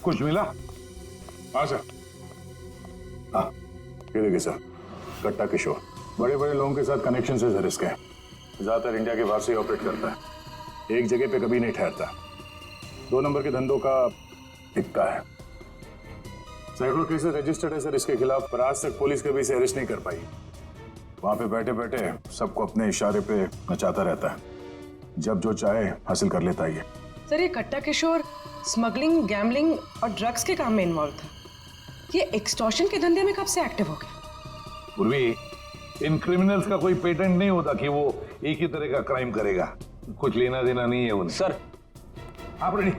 कुछ मिला? हाँ सर। हाँ, ये देखिए सर, कट्टा किशोर बड़े बड़े लोगों के साथ कनेक्शन से सर इसके, ज्यादातर इंडिया के बाहर से ऑपरेट करता है, एक जगह पे कभी नहीं ठहरता, 2 नंबर के धंधों का टिकता है। सैकड़ों केसेस रजिस्टर्ड है सर इसके खिलाफ, पर आज तक पुलिस कभी इसे अरेस्ट नहीं कर पाई। वहां पे बैठे बैठे सबको अपने इशारे पे नचाता रहता है, जब जो चाहे हासिल कर लेता है। सर ये कट्टा किशोर स्मगलिंग, गैम्बलिंग और ड्रग्स के काम में इन्वॉल्व था। ये एक्सटॉर्शन के धंधे में कब से एक्टिव हो गया? पूर्वी, इन क्रिमिनल्स का कोई पेटेंट नहीं होता कि वो एक ही तरह का क्राइम करेगा, कुछ लेना देना नहीं है उन्हें। सर आप रेडी?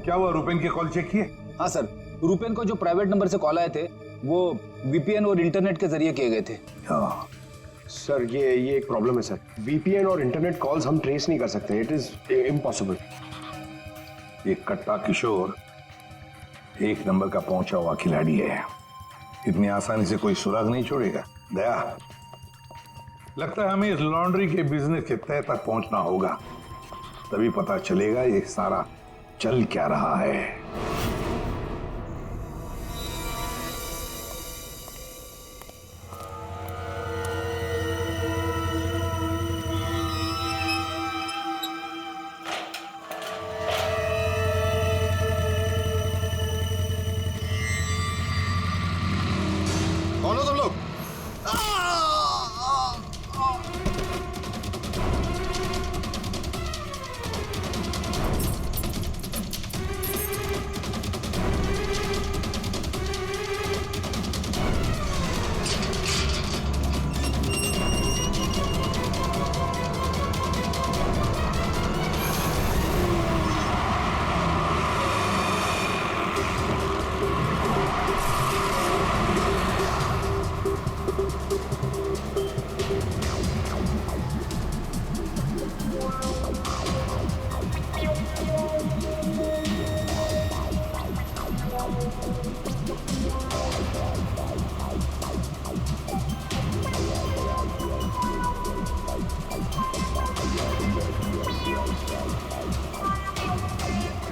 क्या हुआ, रुपेन के कॉल चेक किए? हाँ सर, रुपेन को जो प्राइवेट नंबर से कॉल आए थे वो वीपीएन और इंटरनेट के जरिए किए गए थे। हाँ सर ये एक प्रॉब्लम है सर, वीपीएन और इंटरनेट कॉल्स हम ट्रेस नहीं कर सकते, इट इज इम्पॉसिबल। ये कट्टा किशोर एक नंबर का पहुंचा हुआ खिलाड़ी है, इतनी आसानी से कोई सुराग नहीं छोड़ेगा। दया, लगता है हमें इस लॉन्ड्री के बिजनेस के तह तक पहुंचना होगा, तभी पता चलेगा ये सारा चल क्या रहा है। कौन हो तुम लोग?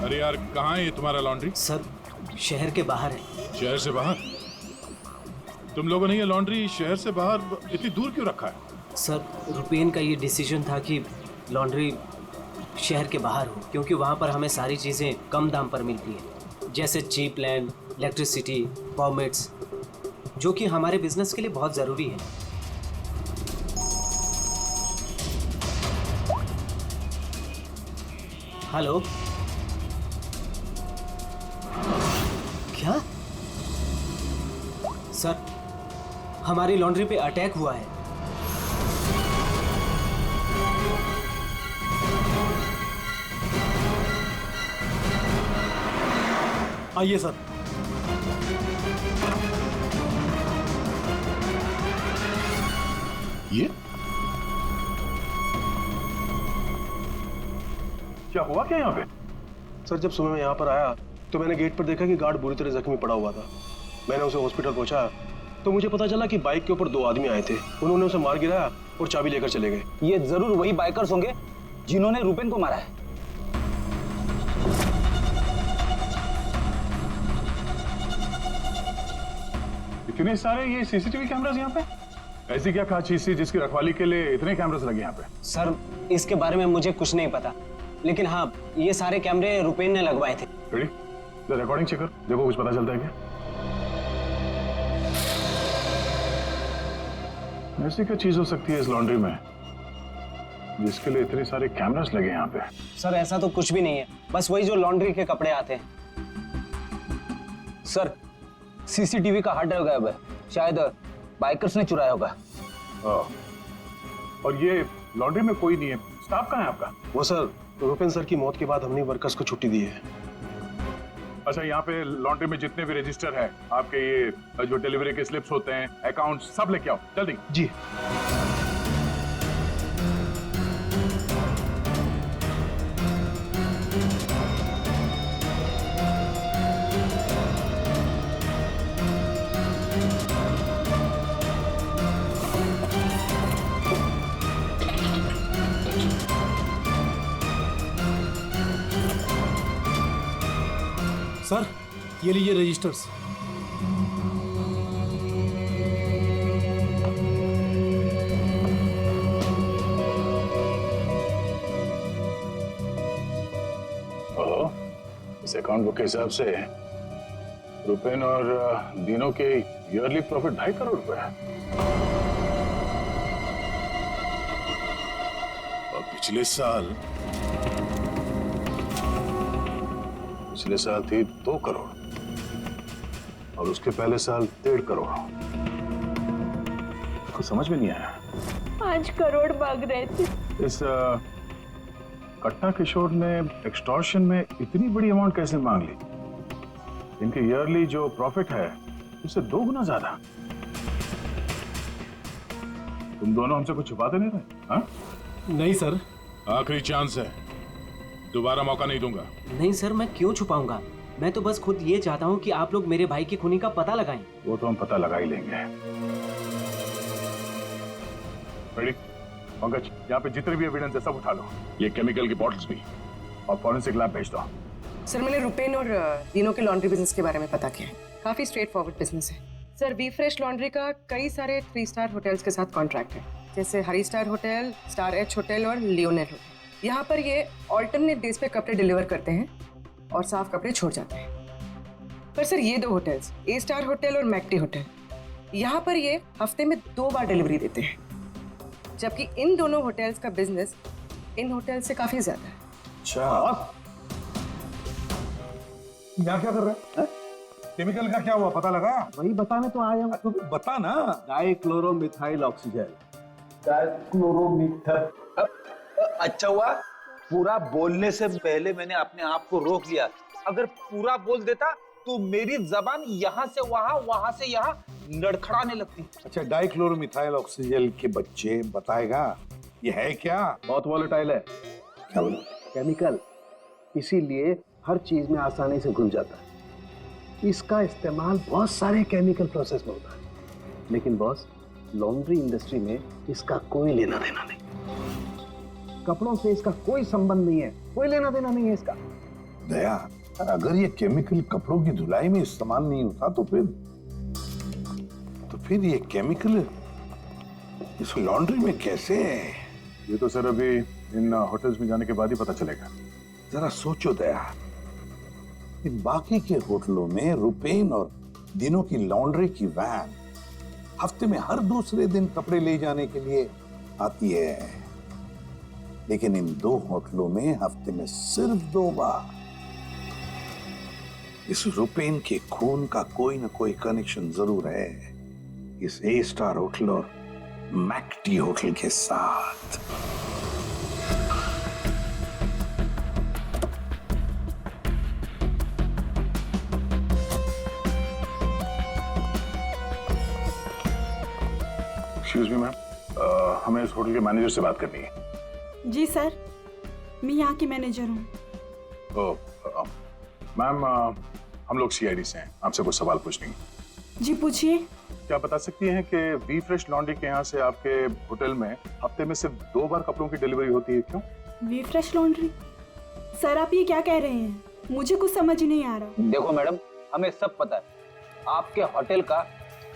अरे यार, कहाँ है ये तुम्हारा लॉन्ड्री? सर शहर के बाहर है। शहर से बाहर? तुम लोगों ने ये लॉन्ड्री शहर से बाहर इतनी दूर क्यों रखा है? सर रुपेन का ये डिसीजन था कि लॉन्ड्री शहर के बाहर हो, क्योंकि वहाँ पर हमें सारी चीज़ें कम दाम पर मिलती हैं, जैसे चीप लैंड, इलेक्ट्रिसिटी, परमिट्स, जो कि हमारे बिजनेस के लिए बहुत ज़रूरी है। हेलो, क्या? सर हमारी लॉन्ड्री पे अटैक हुआ है। आइए सर। ये क्या हुआ क्या यहाँ पे? सर जब सुबह मैं यहाँ पर आया तो मैंने गेट पर देखा कि गार्ड बुरी तरह जख्मी पड़ा हुआ था। मैंने उसे हॉस्पिटल पहुंचाया तो मुझे पता चला कि बाइक के ऊपर 2 आदमी आए थे, उन्होंने उसे मार गिराया और चाबी लेकर चले गए। ये जरूर वही बाइकर्स होंगे जिन्होंने रुपेन को मारा है। इतने सारे ये सीसीटीवी कैमरास यहाँ पे? ऐसी क्या खास चीज थी जिसकी रखवाली के लिए इतने कैमरास लगे यहाँ पे? सर इसके बारे में मुझे कुछ नहीं पता, लेकिन हाँ ये सारे कैमरे रुपेन ने लगवाए थे। रेडी? रिकॉर्डिंग चेक कर, देखो कुछ पता चलता है क्या? ऐसी क्या चीज हो सकती है इस लॉन्ड्री में जिसके लिए इतने सारे कैमरास लगे यहाँ पे? सर ऐसा तो कुछ भी नहीं है, बस वही जो लॉन्ड्री के कपड़े आते हैं। सर सीसीटीवी का हार्ड ड्राइव गायब है, शायद बाइकर्स ने चुराया होगा। और ये लॉन्ड्री में कोई नहीं है, स्टाफ कहाँ है आपका? वो सर रुपेन सर की मौत के बाद हमने वर्कर्स को छुट्टी दी है। अच्छा, यहाँ पे लॉन्ड्री में जितने भी रजिस्टर है आपके, ये जो डिलीवरी के स्लिप्स होते हैं, अकाउंट, सब लेके आओ जल्दी। जी। सर ये लीजिए रजिस्टर्स। ओहो, इस अकाउंट बुक के हिसाब से रुपेन और दीनों के ईयरली प्रॉफिट 2.5 करोड़ रुपए है। और पिछले साल थी 2 करोड़ और उसके पहले साल 1.5 करोड़। कुछ समझ में नहीं आया। 5 करोड़ मांग रहे थे। इस कट्टा किशोर ने एक्सटॉर्शन में इतनी बड़ी अमाउंट कैसे मांग ली? इनके ईयरली जो प्रॉफिट है उससे 2 गुना ज्यादा। तुम दोनों हमसे कुछ छुपाते नहीं रहे? हाँ? नहीं सर। आखिरी चांस है, दोबारा मौका नहीं दूंगा। नहीं सर, मैं क्यों छुपाऊंगा? मैं तो बस खुद ये चाहता हूँ कि आप लोग मेरे भाई की खूनी का पता लगाएं। वो तो हम पता लगा ही लेंगे। रेडी? पंकज, यहाँ पे जितने भी एविडेंस है सब उठा लो। ये केमिकल की बॉटल्स भी, और फॉरेंसिक लैब भेज दो। सर मैंने रुपेन और तीनों के लॉन्ड्री बिजनेस के बारे में पता किया है। काफी स्ट्रेट फॉरवर्ड बिजनेस है सर। वी फ्रेश लॉन्ड्री का कई सारे 3 स्टार होटल्स के साथ कॉन्ट्रैक्ट है, जैसे Hari star hotel, star H hotel और लियोनेल होटल। यहाँ पर ये ऑल्टरनेट डेज पे कपड़े डिलीवर करते हैं और साफ कपड़े छोड़ जाते हैं। पर सर ये 2 होटल्स, ए स्टार होटल और मैक्टी होटल, यहाँ पर ये हफ्ते में 2 बार डिलीवरी देते हैं, जबकि इन दोनों होटल्स का बिजनेस इन होटल से काफी ज्यादा है। अच्छा, यहाँ क्या कर रहा है? केमिकल का क्या हुआ, पता लगा? वही बताने तो आया हूँ। तो बता ना। डाइक्लोरोमिथाइल ऑक्सीजन। अच्छा हुआ पूरा बोलने से पहले मैंने अपने आप को रोक लिया। अगर पूरा बोल देता तो मेरी जबान यहाँ से वहाँ, वहाँ से यहाँ लड़खड़ाने लगती। अच्छा, डाइक्लोरोमिथाइल ऑक्सीजन के बच्चे बताएगा ये है क्या? बहुत वॉलेटाइल है। क्या बोला? केमिकल, इसीलिए हर चीज में आसानी से घुल जाता है। इसका इस्तेमाल बहुत सारे केमिकल प्रोसेस में होता है, लेकिन बॉस लॉन्ड्री इंडस्ट्री में इसका कोई लेना देना नहीं। कपड़ों से इसका कोई संबंध नहीं है, कोई लेना देना नहीं है इसका। दया, अगर ये केमिकल कपड़ों की धुलाई में इस्तेमाल नहीं होता तो फिर ये केमिकल इस लॉन्ड्री में कैसे है? ये तो सर अभी इन होटल्स में जाने के बाद ही पता चलेगा। जरा सोचो दया, इन बाकी के होटलों में रुपेन और दिनों की लॉन्ड्री की वैन हफ्ते में हर दूसरे दिन कपड़े ले जाने के लिए आती है, लेकिन इन 2 होटलों में हफ्ते में सिर्फ 2 बार। इस रुपेन के खून का कोई ना कोई कनेक्शन जरूर है इस ए स्टार होटल और मैक्टी होटल के साथ। एक्सक्यूज मी मैम, हमें इस होटल के मैनेजर से बात करनी है। जी सर, मैं यहाँ की मैनेजर हूँ। मैम, हम लोग सीआईडी से हैं, आपसे कुछ सवाल पूछने हैं। जी पूछिए। क्या बता सकती हैं कि वी फ्रेश लॉन्ड्री के यहाँ से आपके होटल में हफ्ते में सिर्फ 2 बार कपड़ों की डिलीवरी होती है, क्यों? We fresh laundry? सर आप ये क्या कह रहे हैं? मुझे कुछ समझ नहीं आ रहा। देखो मैडम, हमें सब पता है आपके होटल का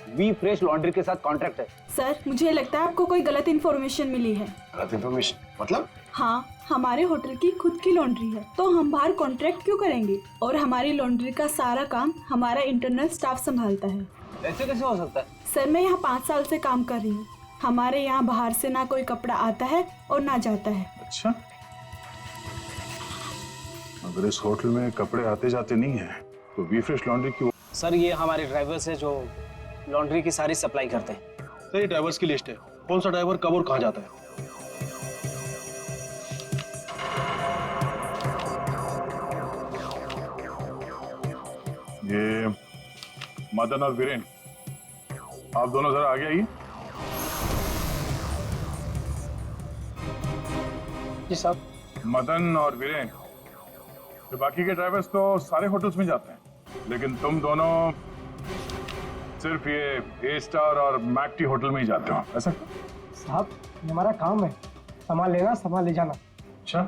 वी फ्रेश लॉन्ड्री के साथ कॉन्ट्रैक्ट है। सर मुझे लगता है आपको कोई गलत इन्फॉर्मेशन मिली है। गलत इन्फॉर्मेशन मतलब? हाँ, हमारे होटल की खुद की लॉन्ड्री है, तो हम बाहर कॉन्ट्रैक्ट क्यों करेंगे? और हमारी लॉन्ड्री का सारा काम हमारा इंटरनल स्टाफ संभालता है। ऐसे कैसे हो सकता है? सर मैं यहाँ 5 साल से काम कर रही हूँ। हमारे यहाँ बाहर से ना कोई कपड़ा आता है और ना जाता है। अच्छा, अगर इस होटल में कपड़े आते जाते नहीं है तो वी फ्रेश लॉन्ड्री की। सर ये हमारे ड्राइवर्स है जो लॉन्ड्री की सारी सप्लाई करते हैं। सर ये ड्राइवर्स की लिस्ट है, कौन सा ड्राइवर कब और कहाँ जाता है। ये मदन और वीरेन, आप दोनों जरा आगे आइए। जी साहब। मदन और वीरेन, तो बाकी के ड्राइवर्स तो सारे होटल्स में जाते हैं, लेकिन तुम दोनों सिर्फ ये ए स्टार और मैक्टी होटल में ही जाते हो, ऐसा? साहब हमारा काम है, सामान लेना सामान ले जाना। अच्छा,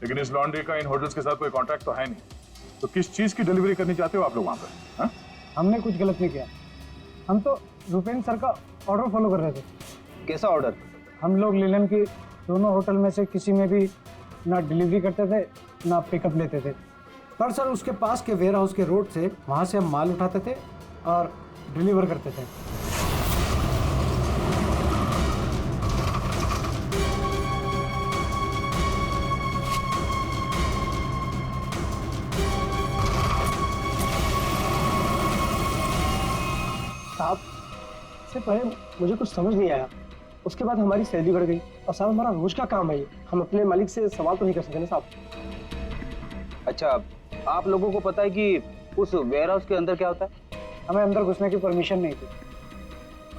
लेकिन इस लॉन्ड्री का इन होटल्स के साथ कोई कॉन्ट्रैक्ट तो है नहीं, तो किस चीज की डिलीवरी करनी चाहते हो आप लोग वहां पर? हाँ? हमने कुछ गलत नहीं किया। हम तो रुपेन सर का ऑर्डर फॉलो कर रहे थे। कैसा ऑर्डर? हम लोग लीलन की दोनों होटल में से किसी में भी ना डिलीवरी करते थे ना पिकअप लेते थे। पर सर उसके पास के वेयर हाउस के रोड से वहाँ से हम माल उठाते थे और डिलीवर करते थे। साहब इससे पहले मुझे कुछ समझ नहीं आया, उसके बाद हमारी सैलरी बढ़ गई और साहब हमारा रोज का काम है ये, हम अपने मालिक से सवाल तो नहीं कर सकते ना साहब। अच्छा, आप लोगों को पता है कि उस वेयर हाउस के अंदर क्या होता है? हमें अंदर घुसने की परमिशन नहीं थी।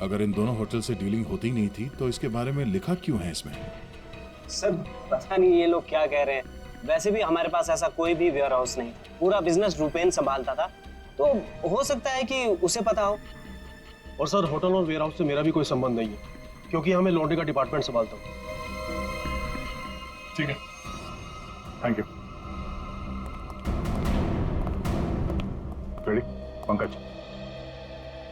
अगर इन दोनों होटल से डीलिंग होती नहीं थी तो इसके बारे में लिखा क्यों है इसमें? सर पता नहीं ये लोग क्या कह रहे हैं। वैसे भी हमारे पास ऐसा कोई भी वेयर हाउस नहीं, पूरा बिजनेस रुपेन संभालता था, तो हो सकता है कि उसे पता हो। और सर होटल और वेयर हाउस से मेरा भी कोई संबंध नहीं है, क्योंकि हमें लॉन्ड्री का डिपार्टमेंट संभालता हूँ। ठीक है, थैंक यू। रेडी? पंकज,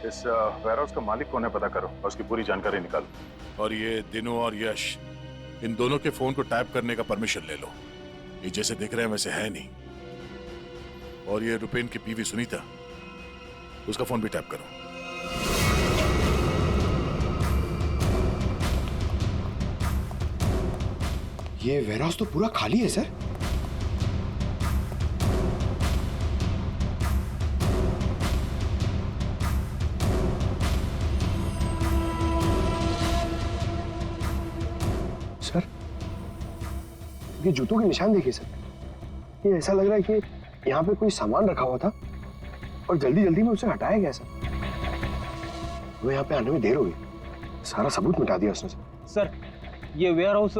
इस वेयर हाउस का मालिक कौन है पता करो और उसकी पूरी जानकारी निकालो। और ये दिनू और यश, इन दोनों के फोन को टैप करने का परमिशन ले लो। ये जैसे दिख रहे हैं वैसे है नहीं। और ये रुपेन की बीवी सुनीता, उसका फोन भी टैप करो। ये वेयरहाउस तो पूरा खाली है सर। सर ये जूतों के निशान देखिए सर, ये ऐसा लग रहा है कि यहाँ पे कोई सामान रखा हुआ था और जल्दी जल्दी में उसे हटाया गया सर। हमें यहाँ पे आने में देर हो गई, सारा सबूत मिटा दिया उसने सर, ये वेयर हाउस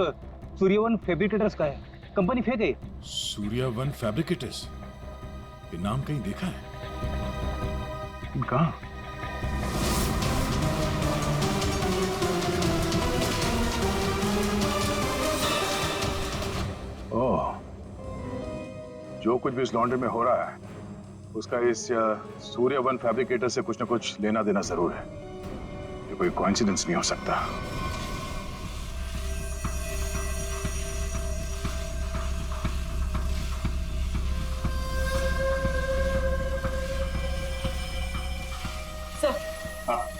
सूर्यवन फैब्रिकेटर्स का है, कंपनी फेक है। सूर्यवन फैब्रिकेटर्स, ये नाम कहीं देखा है? कहाँ? ओह, जो कुछ भी इस लॉन्ड्री में हो रहा है उसका इस सूर्यवन फैब्रिकेटर से कुछ ना कुछ लेना देना जरूर है। ये कोई कोइंसिडेंस नहीं हो सकता।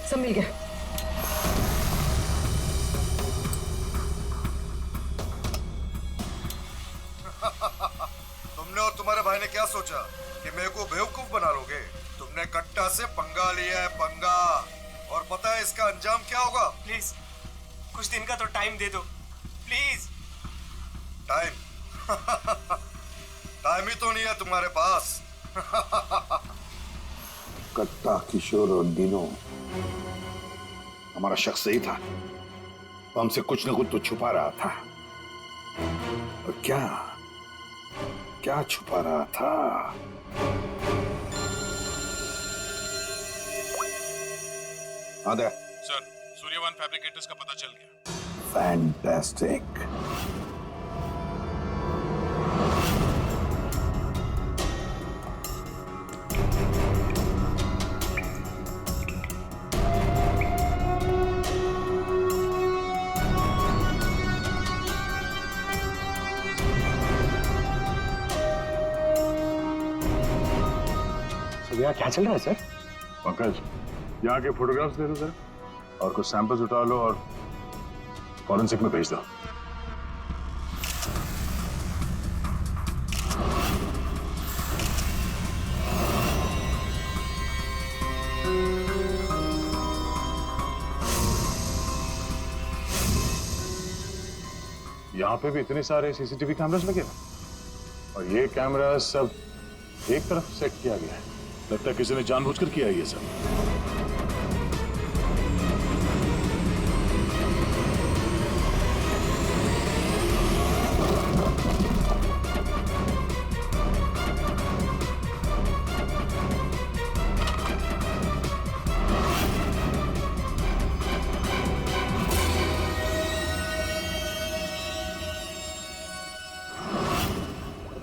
सब मिल गया। तुमने और तुम्हारे भाई ने क्या सोचा कि मेरे को बेवकूफ बना लोगे? तुमने कट्टा से पंगा लिया है, पंगा। और पता है इसका अंजाम क्या होगा? प्लीज कुछ दिन का तो टाइम दे दो प्लीज। टाइम? टाइम ही तो नहीं है तुम्हारे पास। कट्टा, किशोर और दिनों, हमारा शख्स सही था। वो हमसे कुछ ना कुछ तो छुपा रहा था। और क्या क्या छुपा रहा था? आदे सर, सूर्यवन फैब्रिकेटर्स का पता चल गया। फैंटास्टिक। यहाँ क्या चल रहा है सर? पंकज, यहाँ के फोटोग्राफ्स दे दो जरा और कुछ सैंपल्स उठा लो और फॉरेंसिक में भेज दो। यहाँ पे भी इतने सारे सीसीटीवी कैमरास लगे हैं और ये कैमरा सब एक तरफ सेट किया गया है। लगता है किसी ने जानबूझकर किया है ये सब।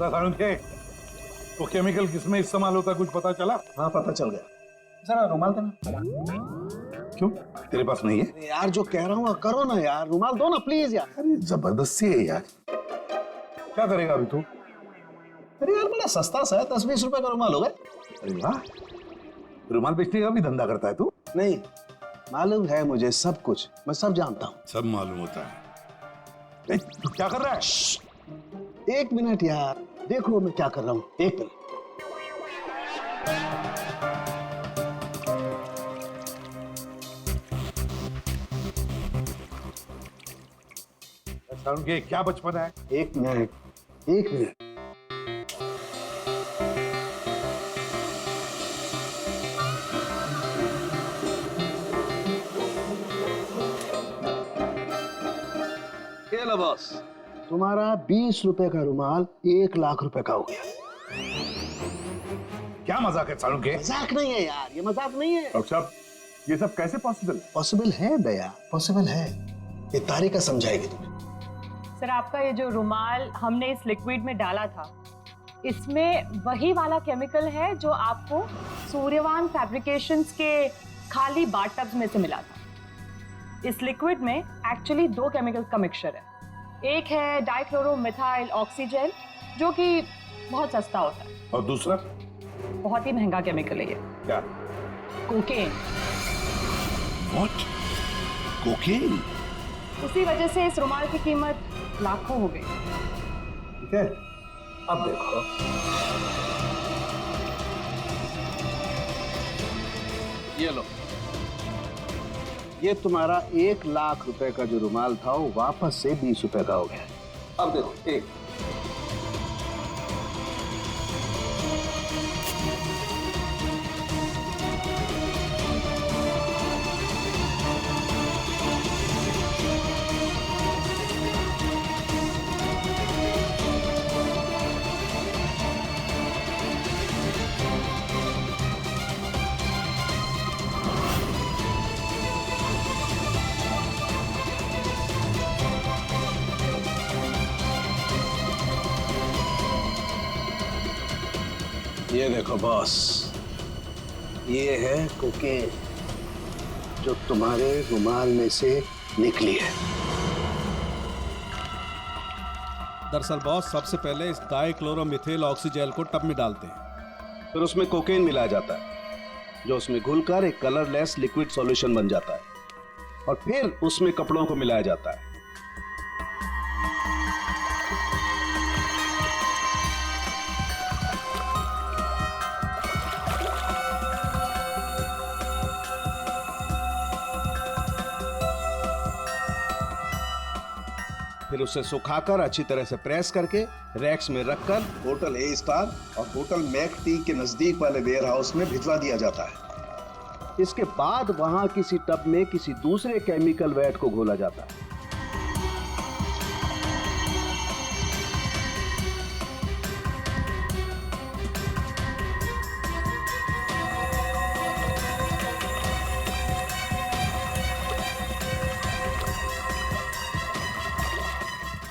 कानून के वो केमिकल किसमें इस्तेमाल होता कुछ पता चला? हाँ पता चल गया। जरा रुमाल देना। क्यों, तेरे पास नहीं है? यार जो कह रहा हूँ करो ना यार, रुमाल दो ना प्लीज यार। अरे जबरदस्ती है यार। क्या करेगा अभी तू? अरे यार बड़ा सस्ता सा है, 10-20 रुपए का रुमाल होगा। अरे वाह, रुमाल बेचने का भी धंधा करता है तू? नहीं, मालूम है मुझे सब कुछ, मैं सब जानता हूँ। सब मालूम होता है। तू क्या कर रहा है? 1 मिनट यार, देखो मैं क्या कर रहा हूँ। 1 मिनट। उनके क्या बचपन है? 1 मिनट, 1 मिनट। ये लो बॉस, तुम्हारा 20 रुपए का रुमाल 1 लाख रुपए का हो गया। क्या मजाक है सालू के? मजाक नहीं है यार, ये मजाक नहीं है। डॉक्टर साहब, ये सब कैसे पॉसिबल है? पॉसिबल है दया, पॉसिबल है। ये तारिका समझाएगी तुम्हें। सर आपका ये जो रुमाल हमने इस लिक्विड में डाला था, इसमें वही वाला केमिकल है जो आपको सूर्यवान फैब्रिकेशंस के खाली बाथटब्स में से मिला था। इस लिक्विड में एक्चुअली 2 केमिकल्स का मिक्सचर है। एक है डाइक्लोरोमिथाइल ऑक्सीजन जो कि बहुत सस्ता होता है, और दूसरा बहुत ही महंगा केमिकल है ये, क्या? कोकेन। व्हाट? कोकेन? उसी वजह से इस रुमाल की कीमत लाखों हो गई। ठीक है, अब देखो। ये लो, ये तुम्हारा 1 लाख रुपए का जो रुमाल था वो वापस से 20 रुपए का हो गया। अब देखो, एक ये देखो बॉस, ये है कोकेन जो तुम्हारे रुमाल में से निकली है। दरअसल बॉस, सबसे पहले इस डाइक्लोरोमिथेल ऑक्सीजेल को टब में डालते हैं, फिर उसमें कोकेन मिलाया जाता है जो उसमें घुलकर एक कलरलेस लिक्विड सॉल्यूशन बन जाता है, और फिर उसमें कपड़ों को मिलाया जाता है। फिर उसे सुखाकर अच्छी तरह से प्रेस करके रैक्स में रखकर होटल ए स्टार और होटल मैक टी के नजदीक वाले वेयर हाउस में भिजवा दिया जाता है। इसके बाद वहां किसी टब में किसी दूसरे केमिकल वैट को घोला जाता है।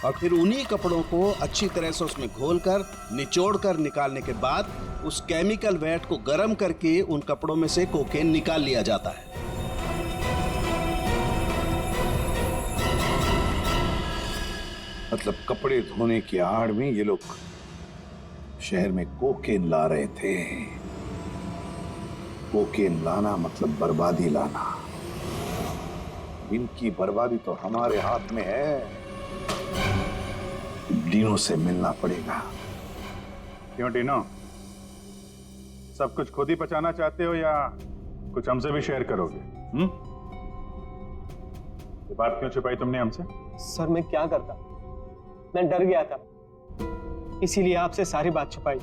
और फिर उन्हीं कपड़ों को अच्छी तरह से उसमें घोलकर निचोड़कर निकालने के बाद उस केमिकल वैट को गर्म करके उन कपड़ों में से कोकेन निकाल लिया जाता है। मतलब कपड़े धोने की आड़ में ये लोग शहर में कोकेन ला रहे थे। कोकेन लाना मतलब बर्बादी लाना। इनकी बर्बादी तो हमारे हाथ में है। डीनो से मिलना पड़ेगा। क्यों डीनो, सब कुछ खुद ही पचाना चाहते हो या कुछ हमसे भी शेयर करोगे? ये बात क्यों छुपाई तुमने हमसे? सर मैं क्या करता, मैं डर गया था, इसीलिए आपसे सारी बात छुपाई।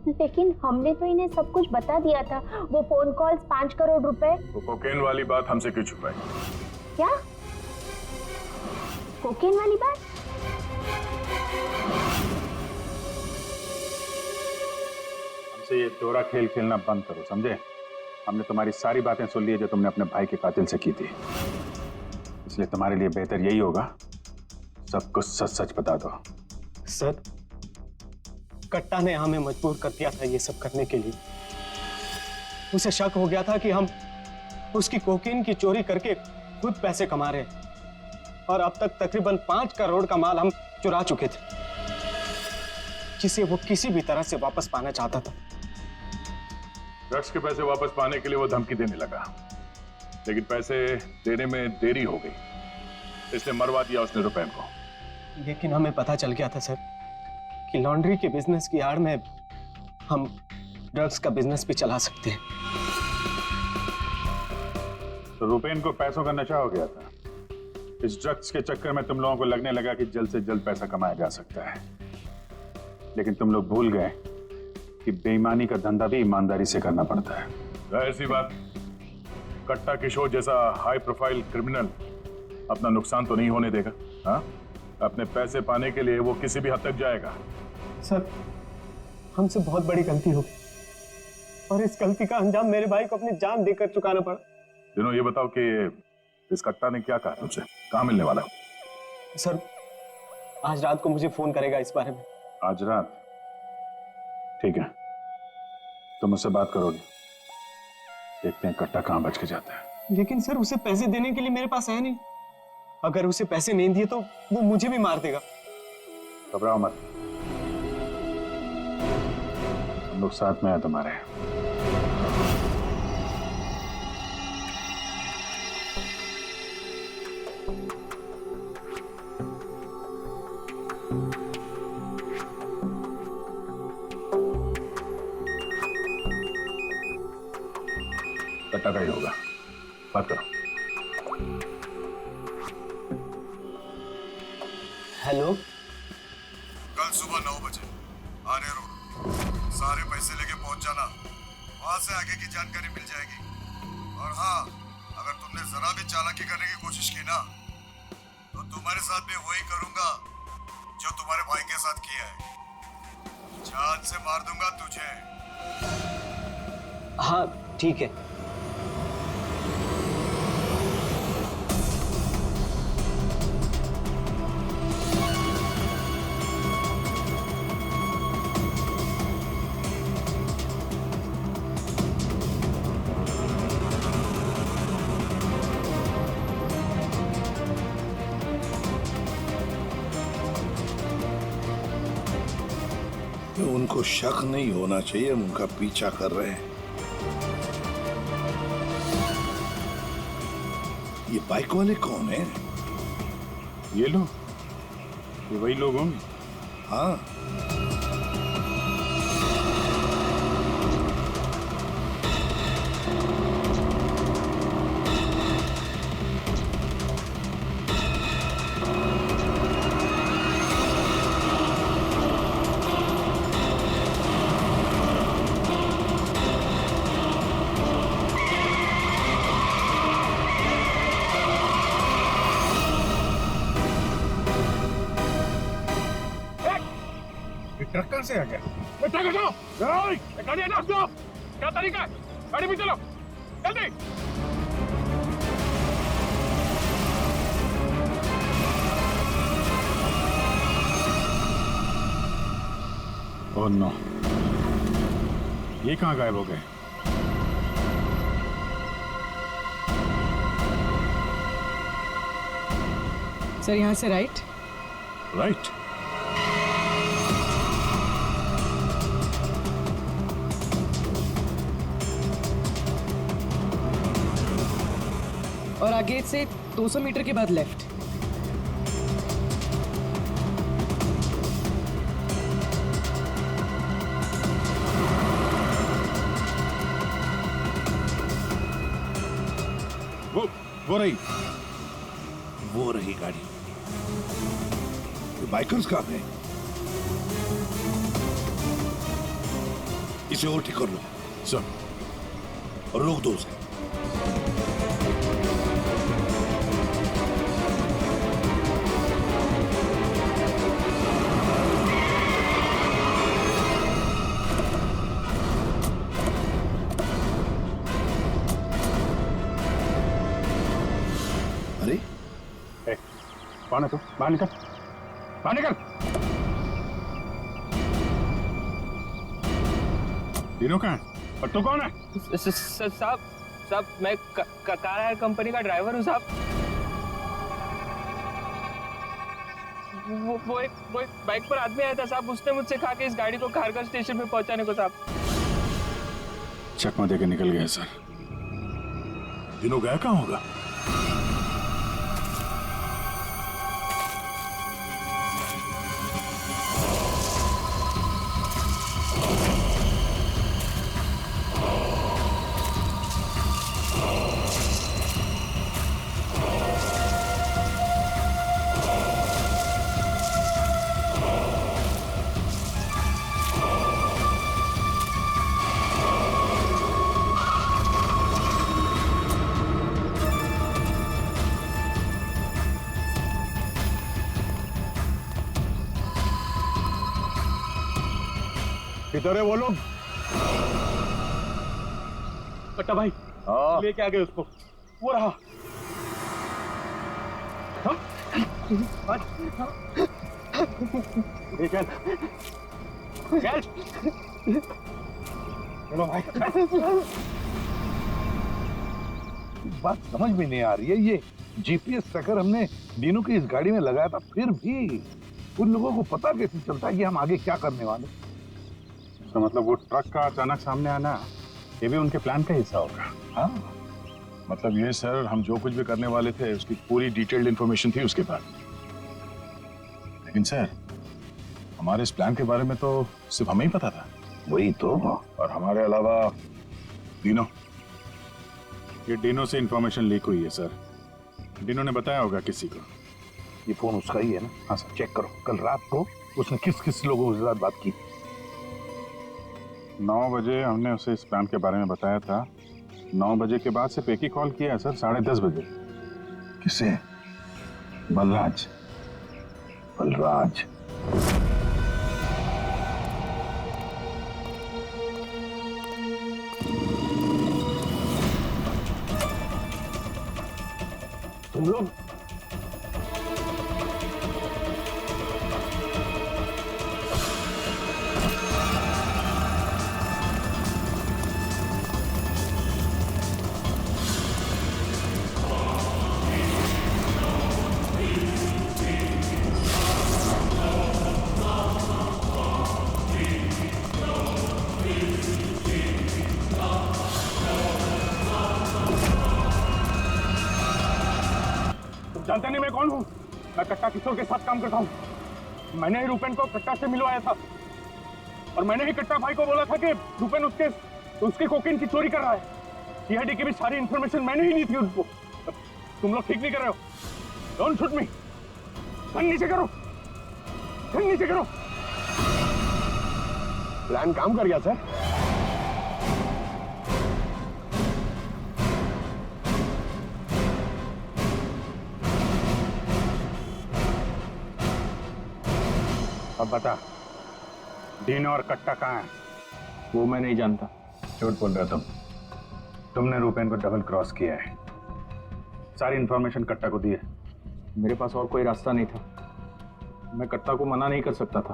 लेकिन हमने तो इन्हें सब कुछ बता दिया था। वो फोन कॉल्स, 5 करोड़ रुपए। वो कोकेन वाली बात हमसे क्यों छुपाई? क्या कोकेन वाली बात? हमसे ये दोहरा खेल खेलना बंद करो, समझे? हमने तुम्हारी सारी बातें सुन ली जो तुमने अपने भाई के कातिल से की थी, इसलिए तुम्हारे लिए बेहतर यही होगा सब कुछ सच सच बता दो। सर कट्टा ने हमें मजबूर कर दिया था ये सब करने के लिए। उसे शक हो गया था कि हम उसकी कोकीन की चोरी करके खुद पैसे कमा रहे हैं और अब तक तकरीबन 5 करोड़ का माल हम चुरा चुके थे, जिसे वो किसी भी तरह से वापस पाना चाहता था। ड्रग्स के पैसे वापस पाने के लिए वो धमकी देने लगा, लेकिन पैसे देने में देरी हो गई, इसलिए मरवा दिया उसने रुपैन को। लेकिन हमें पता चल गया था सर कि लॉन्ड्री के बिजनेस की आड़ में हम ड्रग्स का बिजनेस भी चला सकते हैं। तो रुपैन को पैसों का नशा हो गया था। इस ड्रग्स के चक्कर में तुम लोगों को लगने लगा कि जल्द से जल्द पैसा कमाया जा सकता है, लेकिन तुम लोग भूल गए कि बेईमानी का धंधा भी ईमानदारी से करना पड़ता है। जाहिर सी बात, कट्टा किशोर जैसा हाई प्रोफाइल क्रिमिनल अपना नुकसान तो नहीं होने देगा। हाँ, अपने पैसे पाने के लिए वो किसी भी हद तक जाएगा। सर, हमसे बहुत बड़ी गलती हो गई और इस गलती का अंजाम मेरे भाई को अपनी जान देकर चुकाना पड़ा। दिनों, ये बताओ कि इस कट्टा ने क्या कहा तुमसे? कहाँ मिलने वाला? सर, आज रात को मुझे फोन करेगा इस बारे में। आज रात? ठीक है, तुम मुझसे बात करोगे, देखते हैं कट्टा कहाँ बच के जाता है। लेकिन सर, उसे पैसे देने के लिए मेरे पास है नहीं। अगर उसे पैसे नहीं दिए तो वो मुझे भी मार देगा। घबराओ मत, हम लोग साथ में हैं तुम्हारे। कट्टा का ही होगा, बात करो। हेलो, कल सुबह 9 बजे आने रोड, सारे पैसे लेके पहुंच जाना, वहां से आगे की जानकारी मिल जाएगी। और हाँ, अगर तुमने जरा भी चालाकी करने की कोशिश की ना, तो तुम्हारे साथ भी वही करूंगा जो तुम्हारे भाई के साथ किया है। जान से मार दूंगा तुझे। हाँ ठीक है। उनको शक नहीं होना चाहिए हम उनका पीछा कर रहे हैं। ये बाइक वाले कौन है? ये लोग, ये वही लोग होंगे। हाँ, ट्रक कहाँ से आ गया? ट्रक हटाओ! गाड़ी हटाओ! क्या तरीका है? गाड़ी में चलो, जल्दी! ओह नो, ये कहाँ गायब हो गए? सर, यहाँ से राइट। राइट? और आगे से 200 मीटर के बाद लेफ्ट। वो रही। वो रही गाड़ी। ये बाइकर्स कहाँ हैं? इसे और ठीक कर लो सर, और रोक दो उसे। अरे कौन है तू? बाहर निकल, बाहर निकल! तीनों कहाँ है और तू कौन है? साहब मैं कार हायर कंपनी का ड्राइवर हूँ साहब। वो एक बाइक पर आदमी आया था साहब, उसने मुझसे कहा कि इस गाड़ी को खारगर स्टेशन पे पहुंचाने को साहब। चकमा देके निकल गए सर। तीनों गया कहाँ होगा? किधर है वो लोग? कट्टा भाई लेके आ गए उसको, वो रहा। चल चलो भाई। बात समझ में नहीं आ रही है, ये जीपीएस ट्रैकर हमने दिनों की इस गाड़ी में लगाया था, फिर भी उन लोगों को पता कैसे चलता है कि हम आगे क्या करने वाले? तो मतलब वो ट्रक का अचानक सामने आना ये भी उनके प्लान का हिस्सा होगा। हाँ, मतलब ये सर, हम जो कुछ भी करने वाले थे उसकी पूरी डिटेल्ड इंफॉर्मेशन थी उसके पास। लेकिन सर, हमारे इस प्लान के बारे में तो सिर्फ हमें ही पता था। वही तो। और हमारे अलावा डिनो, ये डिनो से इंफॉर्मेशन लीक हुई है सर। डिनो ने बताया होगा किसी को। ये फोन उसका ही है ना? हाँ सर। चेक करो, कल रात को उसने किस किस लोगों के साथ बात की। 9 बजे हमने उसे इस प्लान के बारे में बताया था। 9 बजे के बाद सिर्फ एक ही कॉल किया है सर, 10:30 बजे। किसे? बलराज। बलराज तुम लोग जानते नहीं मैं कौन हूँ? मैं कट्टा किशोर के साथ काम करता हूँ। मैंने ही रूपेन को कट्टा से मिलवाया था और मैंने ही कट्टा भाई को बोला था कि रूपेन उसके कोकेन की चोरी कर रहा है। सीआईडी की भी सारी इंफॉर्मेशन मैंने ही दी थी उनको। तुम लोग ठीक नहीं कर रहे हो। Don't shoot me. गन नीचे करो, गन नीचे करो। प्लान काम कर गया सर। अब बता, डीनो और कट्टा कहाँ है? वो मैं नहीं जानता। झूठ बोल रहे हो तुमने रूपेन को डबल क्रॉस किया है। सारी इंफॉर्मेशन कट्टा को दी है। मेरे पास और कोई रास्ता नहीं था। मैं कट्टा को मना नहीं कर सकता था।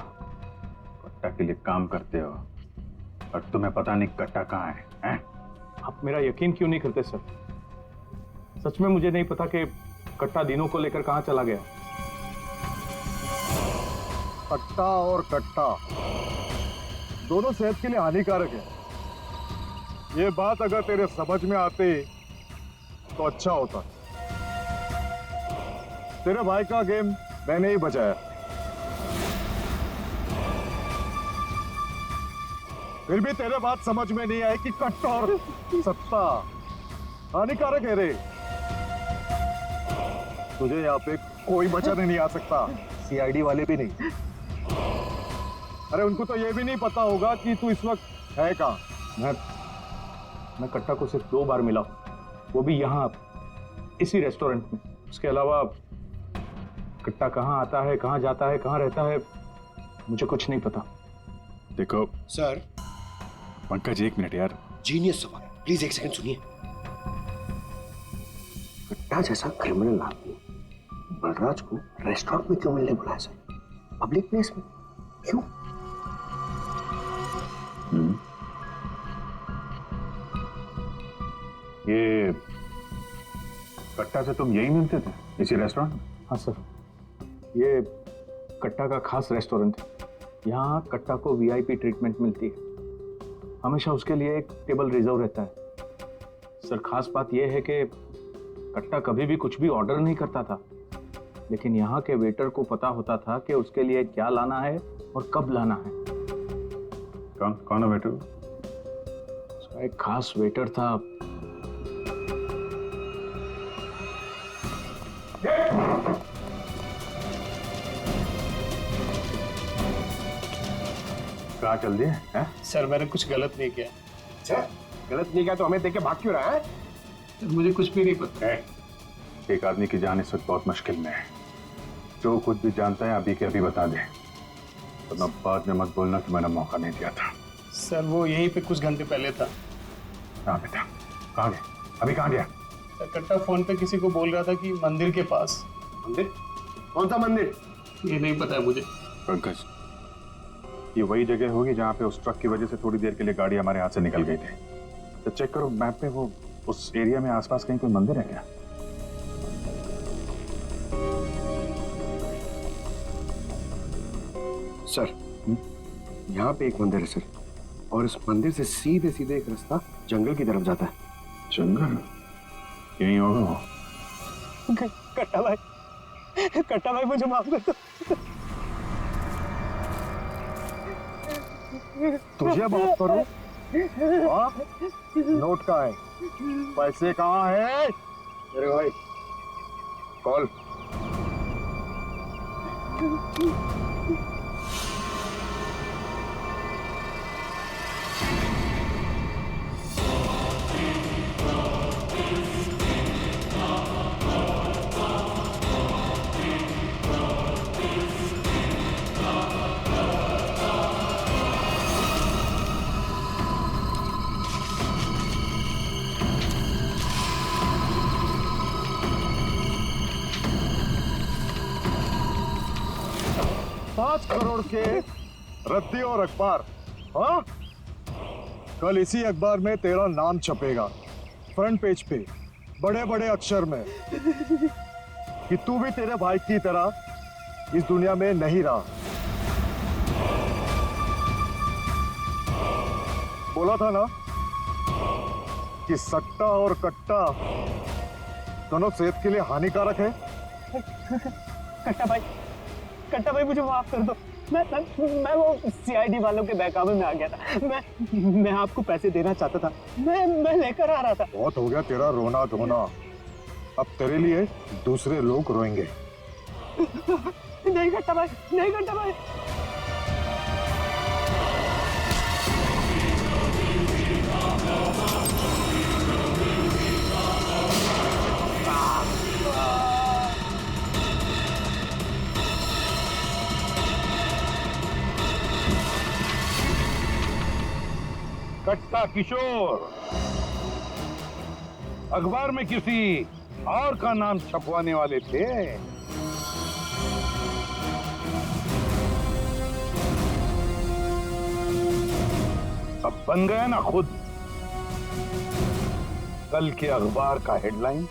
कट्टा के लिए काम करते हो और तुम्हें पता नहीं कट्टा कहाँ है, हैं? आप मेरा यकीन क्यों नहीं करते सर? सच में मुझे नहीं पता कि कट्टा दिनों को लेकर कहाँ चला गया। कट्टा और कट्टा दोनों सेहत के लिए हानिकारक है। ये बात अगर तेरे समझ में आती तो अच्छा होता। तेरे भाई का गेम मैंने ही बचाया। फिर भी तेरे बात समझ में नहीं आई कि कट्टा और सत्ता हानिकारक है रे। तुझे यहाँ पे कोई बचाने नहीं आ सकता, सीआईडी वाले भी नहीं। अरे उनको तो ये भी नहीं पता होगा कि तू इस वक्त है कहाँ। मैं कट्टा को सिर्फ 2 बार मिला, वो भी यहाँ इसी रेस्टोरेंट में। उसके अलावा कट्टा कहाँ आता है, कहाँ जाता है, कहाँ रहता है, मुझे कुछ नहीं पता। देखो सर। पंकज, 1 मिनट यार। जीनियस सवाल, प्लीज 1 सेकंड सुनिए। कट्टा जैसा क्रिमिनल आदमी बलराज को रेस्टोरेंट में क्यों मिलने बुलाया सर? पब्लिक प्लेस में क्यों? ये कट्टा से तुम यही मिलते थे, इसी रेस्टोरेंट में? हाँ सर, ये कट्टा का खास रेस्टोरेंट है। यहाँ कट्टा को वीआईपी ट्रीटमेंट मिलती है। हमेशा उसके लिए एक टेबल रिजर्व रहता है। सर, खास बात यह है कि कट्टा कभी भी कुछ भी ऑर्डर नहीं करता था, लेकिन यहाँ के वेटर को पता होता था कि उसके लिए क्या लाना है और कब लाना है। कौन है वेटर? उसका एक खास वेटर था। कहाँ चल दिए हैं? सर, मैंने कुछ गलत नहीं किया। अच्छा, गलत नहीं किया तो हमें देख के भाग क्यों रहा है? सर, मुझे कुछ भी नहीं पता। एक आदमी की जान इस वक्त बहुत मुश्किल में है। जो कुछ भी जानता है अभी के अभी बता दे, वरना बाद में मत बोलना कि मैंने मौका नहीं दिया था। सर, वो यहीं पे कुछ घंटे पहले था। हाँ बेटा, कहाँ गया? अभी कहाँ गया? सर, कट्टा फोन पे किसी को बोल रहा था कि मंदिर के पास। मंदिर? कौन सा मंदिर? ये नहीं पता है मुझे। पंकज, ये वही जगह होगी जहाँ पे उस ट्रक की वजह से थोड़ी देर के लिए गाड़ी हमारे हाथ से निकल गई थी। तो चेक करो मैप पे, वो उस एरिया में आसपास कहीं कोई मंदिर है क्या? सर, यहाँ पे एक मंदिर है सर, और इस मंदिर से सीधे सीधे एक रास्ता जंगल की तरफ जाता है। जंगल? यही होगा वो। कट्टा भाई मुझे माफ कर दो। तुझे माफ करूं? नोट कहाँ है? पैसे कहाँ है? अरे भाई, कॉल। करोड़ के रद्दी और अखबार। हाँ, कल इसी अखबार में तेरा नाम छपेगा, फ्रंट पेज पे बड़े बड़े अक्षर में, कि तू भी तेरे भाई की तरह इस दुनिया में नहीं रहा। बोला था ना कि सट्टा और कट्टा दोनों सेहत के लिए हानिकारक है। कट्टा भाई मुझे माफ कर दो। मैं वो सीआईडी वालों के बहकावे में आ गया था। मैं आपको पैसे देना चाहता था। मैं लेकर आ रहा था। बहुत हो गया तेरा रोना धोना, अब तेरे लिए दूसरे लोग रोएंगे। नहीं कट्टा भाई, नहीं कट्टा भाई। कट्टा किशोर अखबार में किसी और का नाम छपवाने वाले थे। अब बन गया ना खुद। कल के अखबार का हेडलाइन